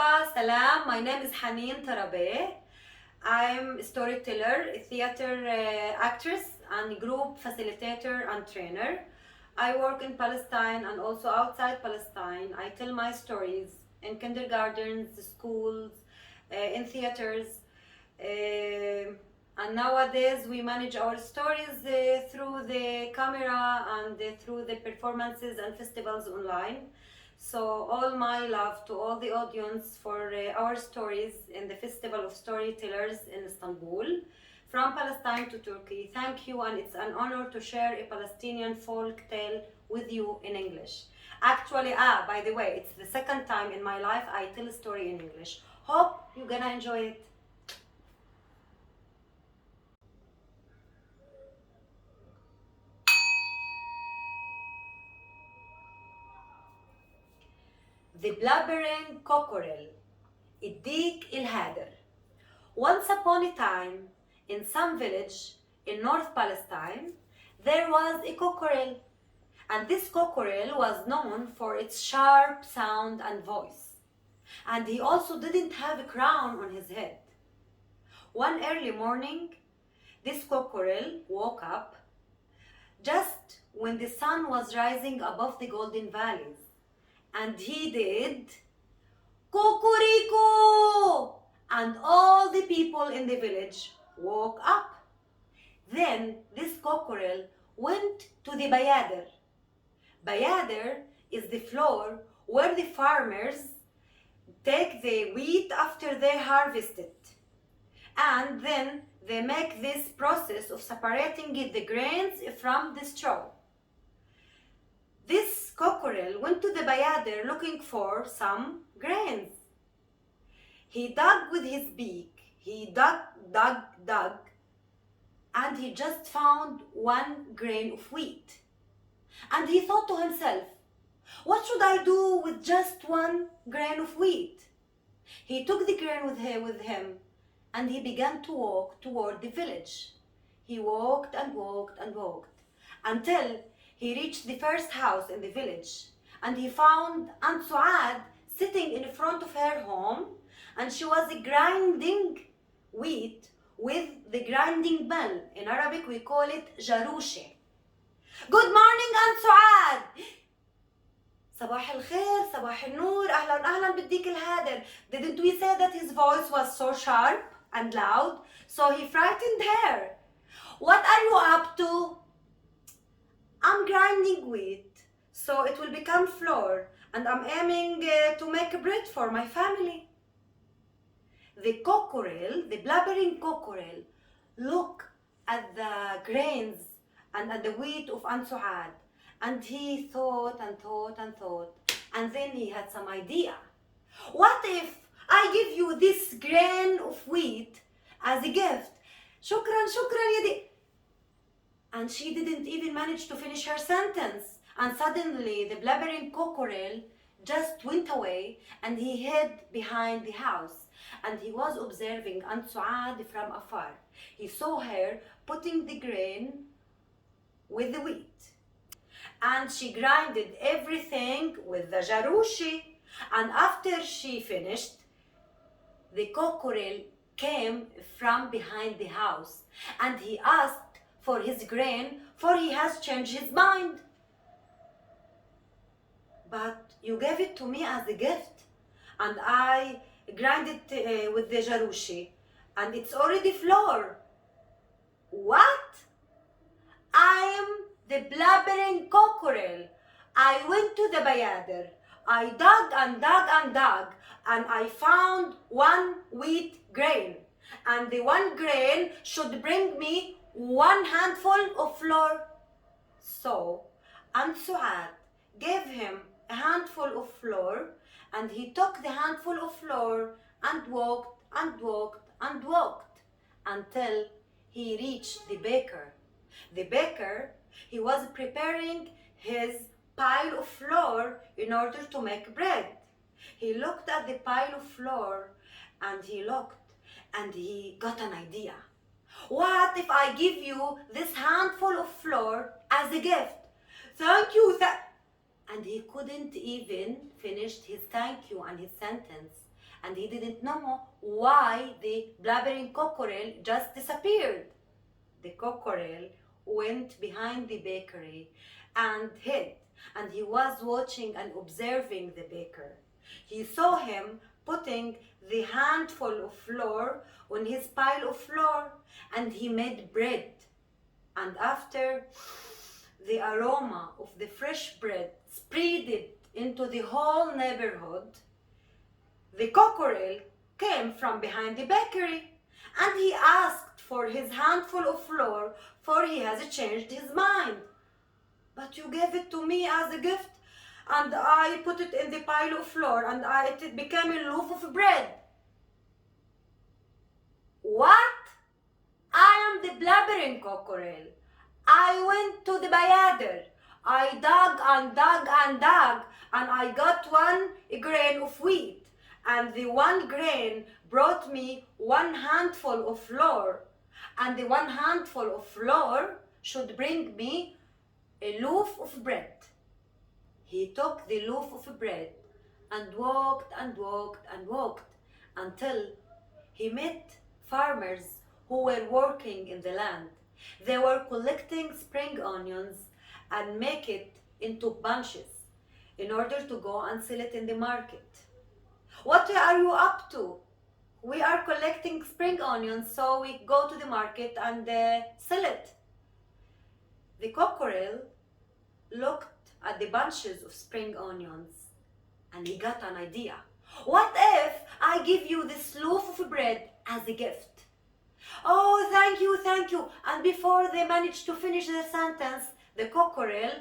Marhaba, salam. My name is Haneen Tarabe. I'm a storyteller, a theater actress, and group facilitator and trainer. I work in Palestine and also outside Palestine. I tell my stories in kindergartens, schools, in theaters. And nowadays we manage our stories through the camera and through the performances and festivals online. So all my love to all the audience for our stories in the Festival of Storytellers in Istanbul, from Palestine to Turkey. Thank you, and it's an honor to share a Palestinian folk tale with you in English. Actually, by the way, it's the second time in my life I tell a story in English. Hope you're gonna enjoy it. The Blabbering Cockerel, الديك الهادر. Once upon a time, in some village in North Palestine, there was a cockerel, and this cockerel was known for its sharp sound and voice. And he also didn't have a crown on his head. One early morning, this cockerel woke up just when the sun was rising above the golden valleys. And he did Kukuriko! And all the people in the village woke up. Then this cockerel went to the bayader. Bayader is the floor where the farmers take the wheat after they harvest it. And then they make this process of separating the grains from the straw. This cockerel went to the bayader looking for some grains. He dug with his beak. He dug, and he just found one grain of wheat. And he thought to himself, what should I do with just one grain of wheat? He took the grain with him, and he began to walk toward the village. He walked and walked and walked until he reached the first house in the village, and he found Aunt Suad sitting in front of her home, and she was grinding wheat with the grinding mill. In Arabic we call it jarouche. Good morning, Aunt Suad. صباح الخير, صباح النور, أهلا أهلا بالديك الهادر. Didn't we say that his voice was so sharp and loud? So he frightened her. What are you up to? I'm grinding wheat, so it will become flour, and I'm aiming to make bread for my family. The cockerel, the blabbering cockerel, looked at the grains and at the wheat of Aunt Suad, and he thought and thought and thought, and then he had some idea. What if I give you this grain of wheat as a gift? Shukran, shukran, yadi. And she didn't even manage to finish her sentence. And suddenly the blabbering cockerel just went away, and he hid behind the house. And he was observing Aunt Suad from afar. He saw her putting the grain with the wheat. And she grinded everything with the jarouche. And after she finished, the cockerel came from behind the house, and he asked for his grain, for he has changed his mind. But you gave it to me as a gift, and I grind it with the jarouche, and it's already flour. What? I am the blabbering cockerel. I went to the bayader. I dug and dug and dug, and I found one wheat grain. And the one grain should bring me one handful of flour. So Aunt Suad gave him a handful of flour, and he took the handful of flour and walked and walked and walked until he reached the baker. The baker, he was preparing his pile of flour in order to make bread. He looked at the pile of flour, and he looked, and he got an idea. What if I give you this handful of flour as a gift? Thank you. And he couldn't even finish his thank you and his sentence. and he didn't know why the blabbering cockerel just disappeared. The cockerel went behind the bakery and hid, and he was watching and observing the baker. He saw him putting the handful of flour on his pile of flour, and he made bread. And after the aroma of the fresh bread spread into the whole neighborhood, the cockerel came from behind the bakery, and he asked for his handful of flour, for he has changed his mind. But you gave it to me as a gift, and I put it in the pile of flour, and it became a loaf of bread. What? I am the blabbering cockerel. I went to the bayader. I dug and dug and dug, and I got one grain of wheat, and the one grain brought me one handful of flour, and the one handful of flour should bring me a loaf of bread. He took the loaf of bread and walked and walked and walked until he met farmers who were working in the land. They were collecting spring onions and make it into bunches in order to go and sell it in the market. What are you up to? We are collecting spring onions, so we go to the market and sell it. The cockerel looked at the bunches of spring onions and he got an idea. What if I give you this loaf of bread as a gift? Oh, thank you, thank you. And before they managed to finish the sentence, the cockerel,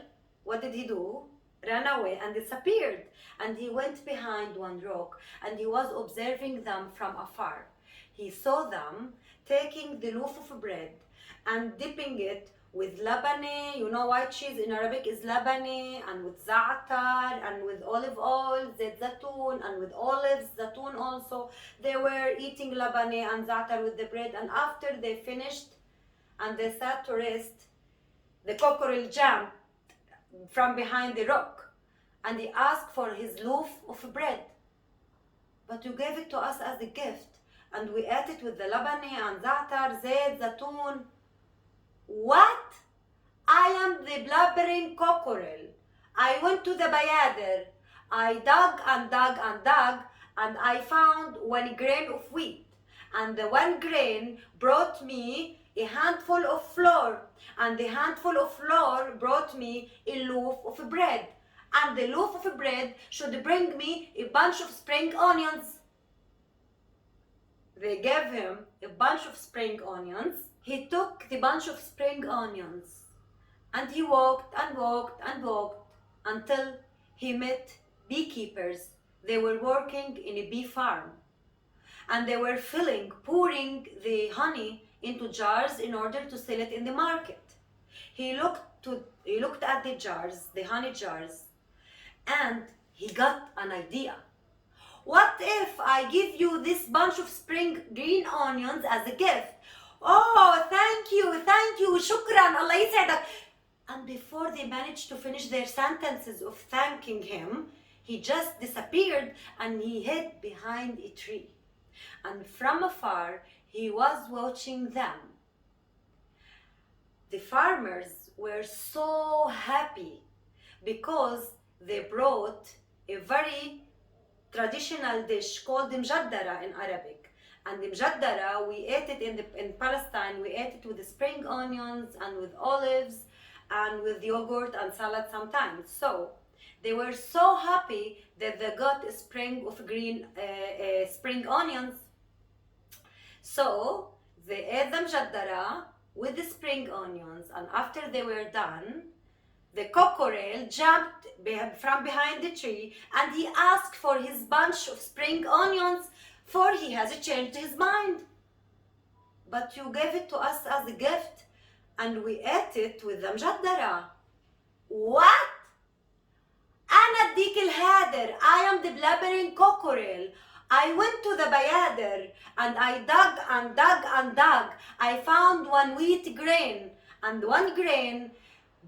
what did he do? Ran away and disappeared. And he went behind one rock and he was observing them from afar. He saw them taking the loaf of bread and dipping it with labane. You know, white cheese in Arabic is labane, and with za'atar, and with olive oil, zait zatoun, and with olives, zatoun also. They were eating labane and za'atar with the bread, and after they finished and they sat to rest, the cockerel jumped from behind the rock and he asked for his loaf of bread. But you gave it to us as a gift, and we ate it with the labane and za'atar, zait zatoun. What? I am the blabbering cockerel. I went to the bayader. I dug and dug and dug, and I found one grain of wheat. And the one grain brought me a handful of flour. And the handful of flour brought me a loaf of bread. And the loaf of bread should bring me a bunch of spring onions. They gave him a bunch of spring onions. He took the bunch of spring onions and he walked and walked and walked until he met beekeepers. They were working in a bee farm and they were pouring the honey into jars in order to sell it in the market. He looked at the jars, the honey jars, and he got an idea. What if I give you this bunch of spring green onions as a gift? Oh, thank you, shukran, Allah yis'adak. And before they managed to finish their sentences of thanking him, he just disappeared and he hid behind a tree. And from afar, he was watching them. The farmers were so happy because they brought a very traditional dish called mjaddara in Arabic. And the mjaddara, we ate it in Palestine, we ate it with the spring onions and with olives and with yogurt and salad sometimes. So they were so happy that they got a spring of green spring onions. So they ate the mjaddara with the spring onions, and after they were done, the cockerel jumped from behind the tree and he asked for his bunch of spring onions, for he has changed his mind. But you gave it to us as a gift and we ate it with the mjaddara. What? أنا الديك الهادر. I am the blabbering cockerel. I went to the bayader and I dug and dug and dug. I found one wheat grain, and one grain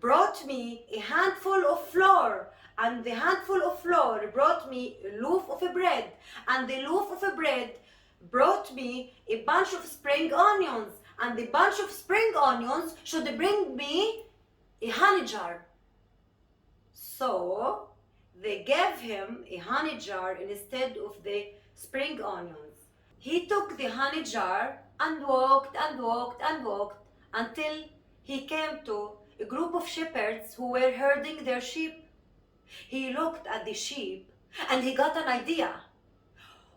brought me a handful of flour, and the handful of flour brought me a loaf of bread, and the loaf of bread brought me a bunch of spring onions, and the bunch of spring onions should bring me a honey jar. So they gave him a honey jar instead of the spring onions. He took the honey jar and walked and walked and walked until he came to a group of shepherds who were herding their sheep. He looked at the sheep and he got an idea.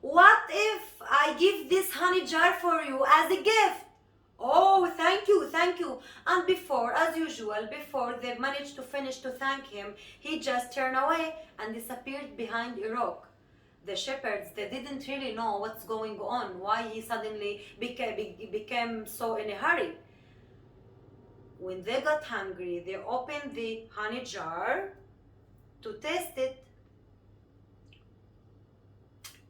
What if I give this honey jar for you as a gift? Oh, thank you, thank you. And before, as usual, before they managed to finish to thank him, he just turned away and disappeared behind a rock. The shepherds, they didn't really know what's going on, why he suddenly became so in a hurry. When they got hungry, they opened the honey jar to taste it.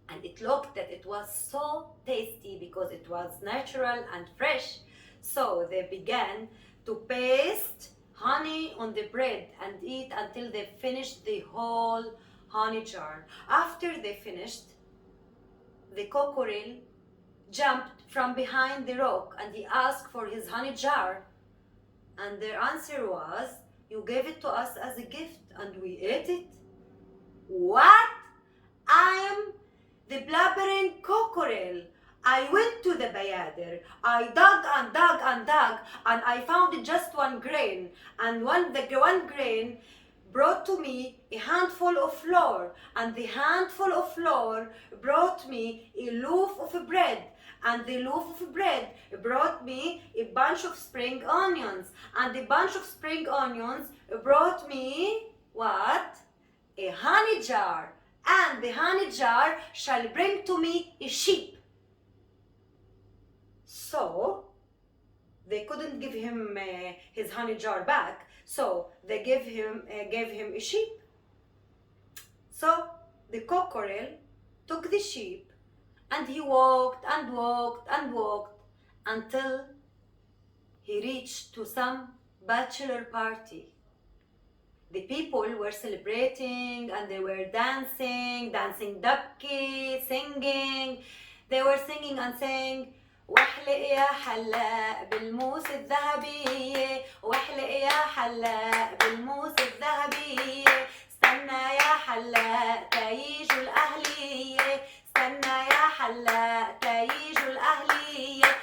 And it looked that it was so tasty because it was natural and fresh. So they began to paste honey on the bread and eat until they finished the whole honey jar. After they finished, the cockerel jumped from behind the rock and he asked for his honey jar. And their answer was, "You gave it to us as a gift and we ate it." What? I am the Blabbering Cockerel. I went to the bayader. I dug and dug and dug and I found just one grain. And the one grain brought to me a handful of flour. And the handful of flour brought me a loaf of bread. And the loaf of bread brought me a bunch of spring onions. And the bunch of spring onions brought me what? A honey jar. And the honey jar shall bring to me a sheep. So they couldn't give him his honey jar back. So they gave him a sheep. So the cockerel took the sheep and he walked and walked and walked until he reached to some bachelor party. The people were celebrating and they were dancing dabki, singing. They were singing and saying, "واحلق يا حلاق بالموس الذهبية، واحلق يا حلاق بالموس الذهبية، استنى يا حلاق تيجوا الأهلية، استنى يا حلاق تيجوا الأهلية."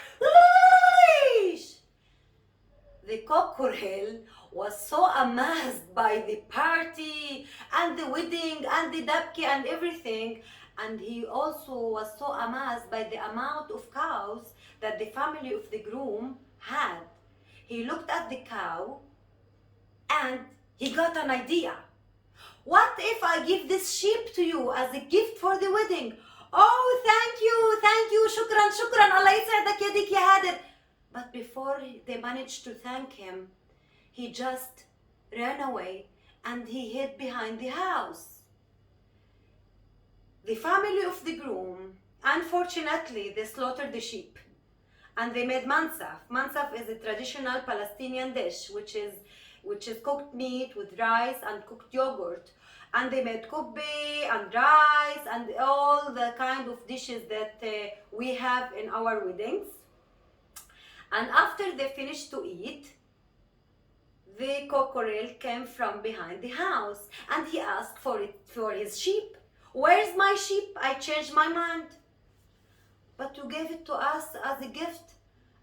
The cockerel was so amazed by the party and the wedding and the dabki and everything, and he also was so amazed by the amount of cows that the family of the groom had. He looked at the cow and he got an idea. What if I give this sheep to you as a gift for the wedding? Oh, thank you, shukran, Allah يسعدك يديك يا هادر. But before they managed to thank him, he just ran away and he hid behind the house. The family of the groom, unfortunately, they slaughtered the sheep and they made mansaf. Mansaf is a traditional Palestinian dish, which is cooked meat with rice and cooked yogurt. And they made kubbe and rice and all the kind of dishes that we have in our weddings. And after they finished to eat, the cockerel came from behind the house and he asked for his sheep. "Where's my sheep? I changed my mind." "But you gave it to us as a gift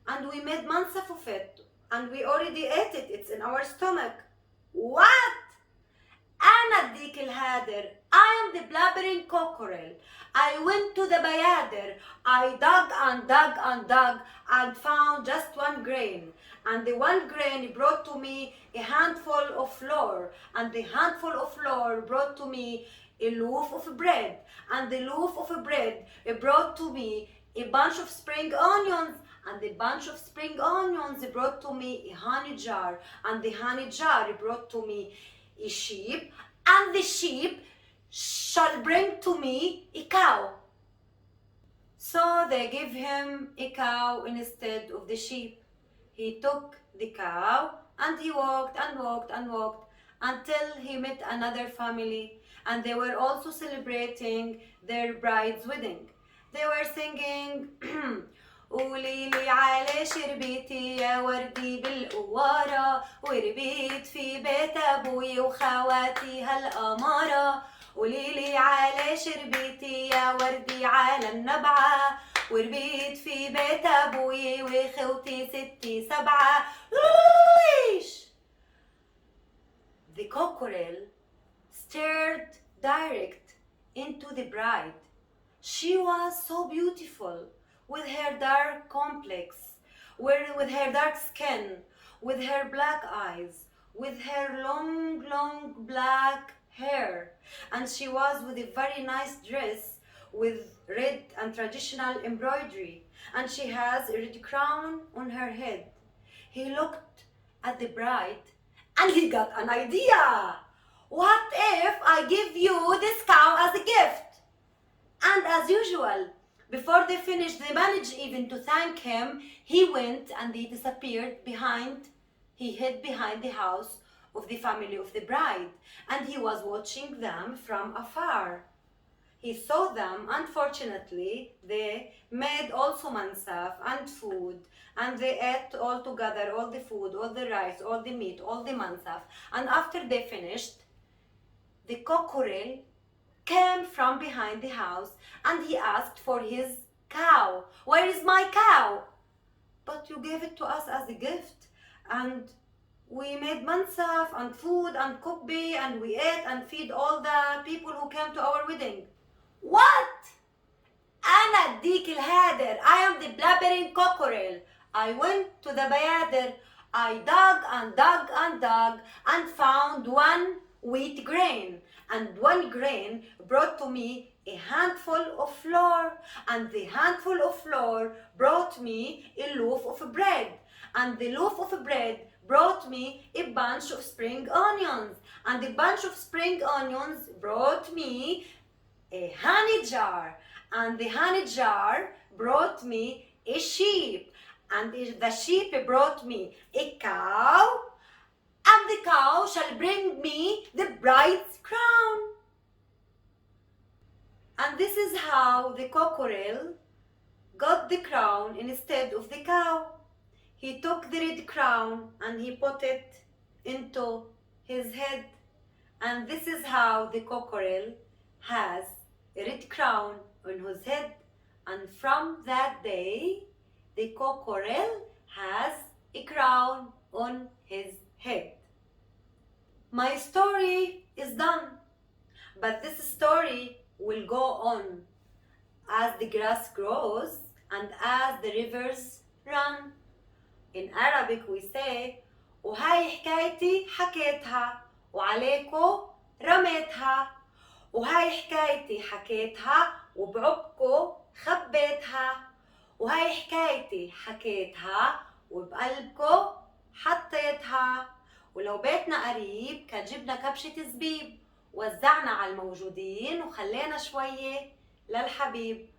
and we made mansaf of it and we already ate it. It's in our stomach." "What? أنا الديك الهادر. I am the Blabbering Cockerel. I went to the bayader. I dug and dug and dug and found just one grain. And the one grain brought to me a handful of flour. And the handful of flour brought to me a loaf of bread. And the loaf of bread brought to me a bunch of spring onions. And the bunch of spring onions brought to me a honey jar. And the honey jar brought to me a sheep, and the sheep shall bring to me a cow." So they gave him a cow instead of the sheep. He took the cow and he walked and walked and walked until he met another family, and they were also celebrating their bride's wedding. They were singing قولي لي على شربيتي يا وردي بالقوارة وربيت في بيت أبوي وخواتي هالأمارة قولي لي على شربيتي يا وردي على النبعة وربيت في بيت أبوي وخوتي ستي سبعة. The cockerel stared direct into the bride. She was so beautiful, with her dark complex, with her dark skin, with her black eyes, with her long black hair. And she was with a very nice dress with red and traditional embroidery. And she has a red crown on her head. He looked at the bride and he got an idea. What if I give you this cow as a gift? And as usual, before they finished, they managed even to thank him. He went and he disappeared he hid behind the house of the family of the bride. And he was watching them from afar. He saw them. Unfortunately, they made also mansaf and food. And they ate all together, all the food, all the rice, all the meat, all the mansaf. And after they finished, the cockerel came from behind the house and he asked for his cow. Where is my cow? But you gave it to us as a gift, and we made mansaf and food and kubbi and we ate and feed all the people who came to our wedding. What? أنا الديك الهادر. I am the blabbering cockerel. I went to the bayader. I dug and dug and dug and found one wheat grain, and one grain brought to me a handful of flour, and the handful of flour brought me a loaf of bread, and the loaf of bread brought me a bunch of spring onions, and the bunch of spring onions brought me a honey jar, and the honey jar brought me a sheep, and the sheep brought me a cow, and the cow shall bring me the bride's crown. And this is how the cockerel got the crown instead of the cow. He took the red crown and he put it into his head. And this is how the cockerel has a red crown on his head. And from that day, the cockerel has a crown on his head. My story is done, but this story will go on as the grass grows and as the rivers run. In Arabic we say وهاي حكايتي حكيتها وعليكو رميتها وهاي حكايتي حكيتها وبعبكو خبيتها وهاي حكايتي حكيتها وبقلبكو حطيتها ولو بيتنا قريب كان جبنا كبشة زبيب وزعنا على الموجودين وخلينا شوية للحبيب.